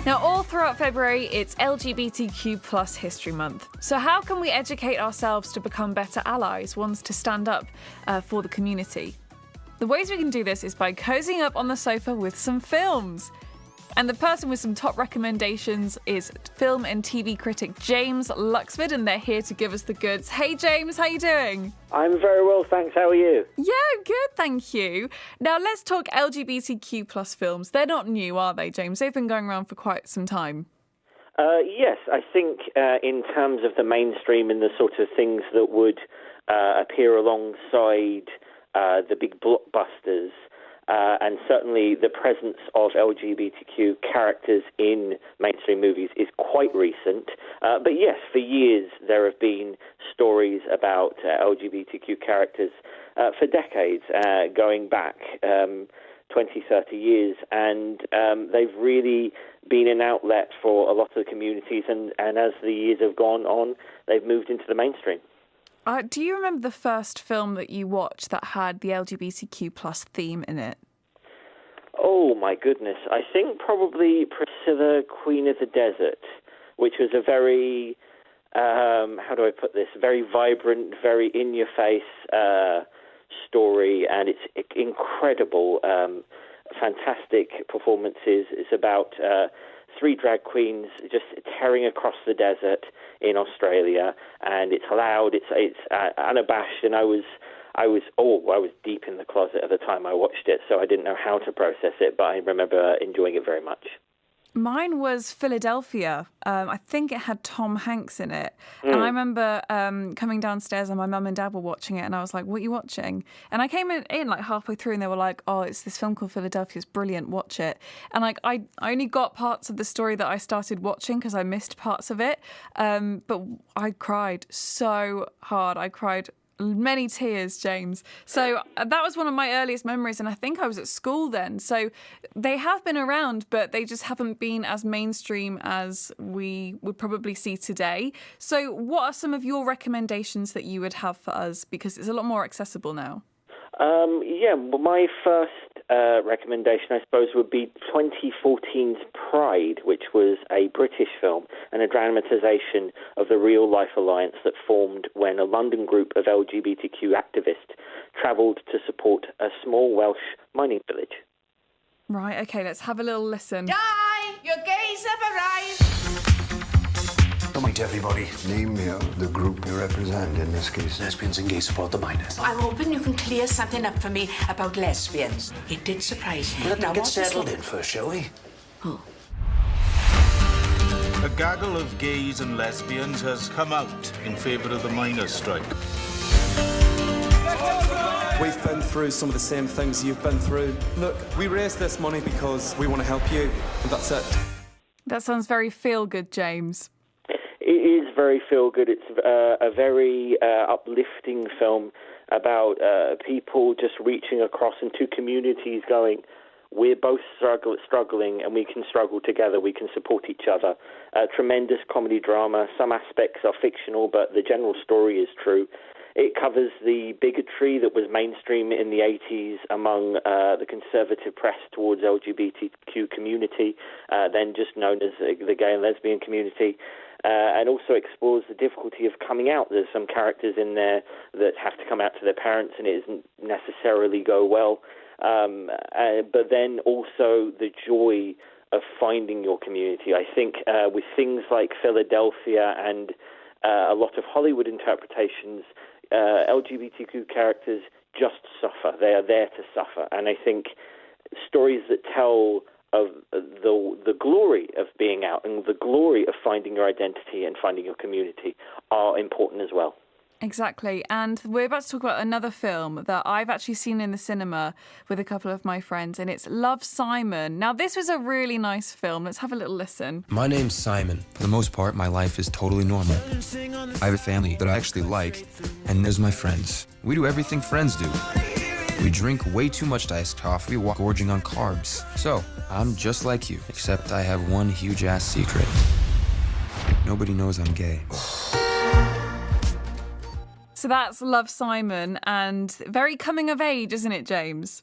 Now, all throughout February, it's LGBTQ+ History Month. So how can we educate ourselves to become better allies, ones to stand up for the community? The ways we can do this is by cozying up on the sofa with some films. And the person with some top recommendations is film and TV critic James Luxford, and they're here to give us the goods. Hey James, how you doing? I'm very well, thanks. How are you? Yeah, good, thank you. Now let's talk LGBTQ+ films. They're not new, are they, James? They've been going around for quite some time. Yes, I think in terms of the mainstream and the sort of things that would appear alongside the big blockbusters, and certainly the presence of LGBTQ characters in mainstream movies is quite recent. But yes, for years there have been stories about LGBTQ characters for decades, going back 20, 30 years, and they've really been an outlet for a lot of the communities, and as the years have gone on, they've moved into the mainstream. Do you remember the first film that you watched that had the LGBTQ+ theme in it? Oh, my goodness. I think probably Priscilla, Queen of the Desert, which was a very, how do I put this, very vibrant, very in-your-face story, and it's incredible, fantastic performances. It's about three drag queens just tearing across the desert in Australia, and it's loud, it's unabashed, and I was deep in the closet at the time I watched it, so I didn't know how to process it, but I remember enjoying it very much. Mine was Philadelphia. I think it had Tom Hanks in it. And I remember coming downstairs and my mum and dad were watching it, and I was like, what are you watching? And I came in like halfway through and they were like, oh, it's this film called Philadelphia. It's brilliant. Watch it. And like I only got parts of the story that I started watching because I missed parts of it. But I cried so hard. I cried many tears, James. So that was one of my earliest memories, and I think I was at school then. So they have been around, but they just haven't been as mainstream as we would probably see today. So what are some of your recommendations that you would have for us? Because it's a lot more accessible now. My first recommendation, I suppose, would be 2014's Pride, which was a British film and a dramatisation of the real-life alliance that formed when a London group of LGBTQ activists travelled to support a small Welsh mining village. Right, okay, let's have a little listen. Die! Your gays have arrived! Don't meet everybody. Name the group you represent in this case. Lesbians and gays support the miners. I'm hoping you can clear something up for me about lesbians. It did surprise me. Let them Now, get what is settled it? in first, shall we? Who? A gaggle of gays and lesbians has come out in favour of the miners' strike. We've been through some of the same things you've been through. Look, we raised this money because we want to help you, and that's it. That sounds very feel-good, James. It is very feel-good. It's a very uplifting film about people just reaching across into communities going, we're both struggling and we can struggle together, we can support each other. Tremendous comedy drama. Some aspects are fictional, but the general story is true. It covers the bigotry that was mainstream in the 80s among the conservative press towards LGBTQ community, then just known as the gay and lesbian community, and also explores the difficulty of coming out. There's some characters in there that have to come out to their parents and it doesn't necessarily go well, but then also the joy of finding your community. I think with things like Philadelphia and a lot of Hollywood interpretations, LGBTQ characters just suffer. They are there to suffer. And I think stories that tell of the glory of being out and the glory of finding your identity and finding your community are important as well. Exactly. And we're about to talk about another film that I've actually seen in the cinema with a couple of my friends, and it's Love, Simon. Now, this was a really nice film. Let's have a little listen. My name's Simon. For the most part, my life is totally normal. I have a family that I actually like, and there's my friends. We do everything friends do. We drink way too much iced coffee while gorging on carbs. So, I'm just like you, except I have one huge-ass secret. Nobody knows I'm gay. So that's Love, Simon, and very coming of age, isn't it, James?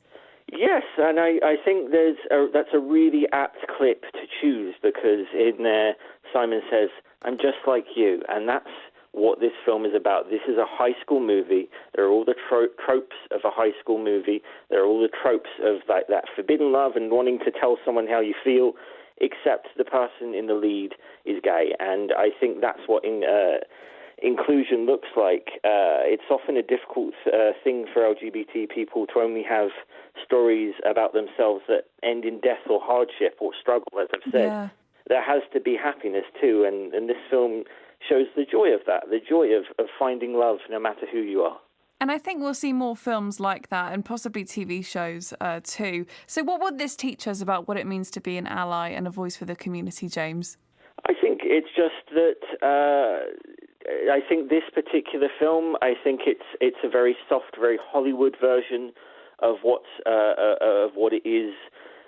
Yes, and I think that's a really apt clip to shoes, because in there Simon says, "I'm just like you," and that's what this film is about. This is a high school movie. There are all the tropes of a high school movie. There are all the tropes of that forbidden love and wanting to tell someone how you feel, except the person in the lead is gay. And I think that's what inclusion looks like. It's often a difficult thing for LGBT people to only have stories about themselves that end in death or hardship or struggle, as I've said. Yeah. There has to be happiness too, and this film shows the joy of that, the joy of finding love no matter who you are. And I think we'll see more films like that and possibly TV shows too. So what would this teach us about what it means to be an ally and a voice for the community, James? I think it's just that I think this particular film, I think it's a very soft, very Hollywood version of what it is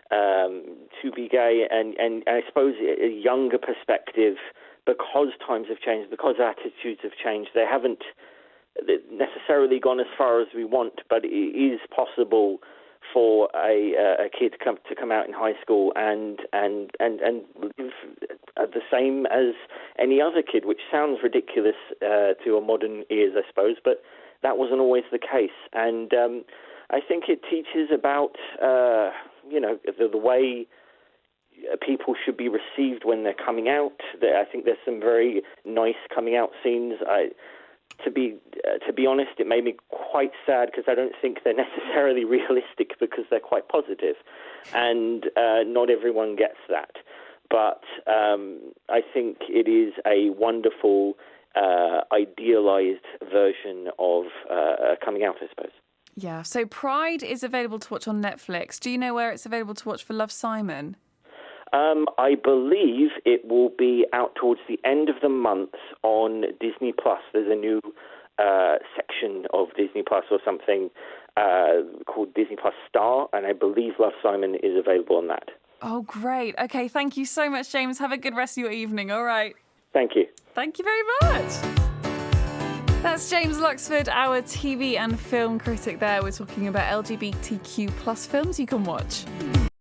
to be gay, and I suppose a younger perspective, because times have changed, because attitudes have changed. They haven't necessarily gone as far as we want, but it is possible for a kid to come out in high school and live the same as any other kid, which sounds ridiculous to a modern ears, I suppose, but that wasn't always the case. And I think it teaches about the way people should be received when they're coming out. I think there's some very nice coming out scenes. To be honest, it made me quite sad because I don't think they're necessarily realistic, because they're quite positive, and not everyone gets that. But I think it is a wonderful, idealized version of coming out, I suppose. Yeah, so Pride is available to watch on Netflix. Do you know where it's available to watch for Love, Simon? I believe it will be out towards the end of the month on Disney Plus. There's a new section of Disney Plus or something called Disney Plus Star, and I believe Love, Simon is available on that. Oh, great. Okay, thank you so much, James. Have a good rest of your evening. All right. Thank you. Thank you very much. That's James Luxford, our TV and film critic there. We're talking about LGBTQ plus films you can watch.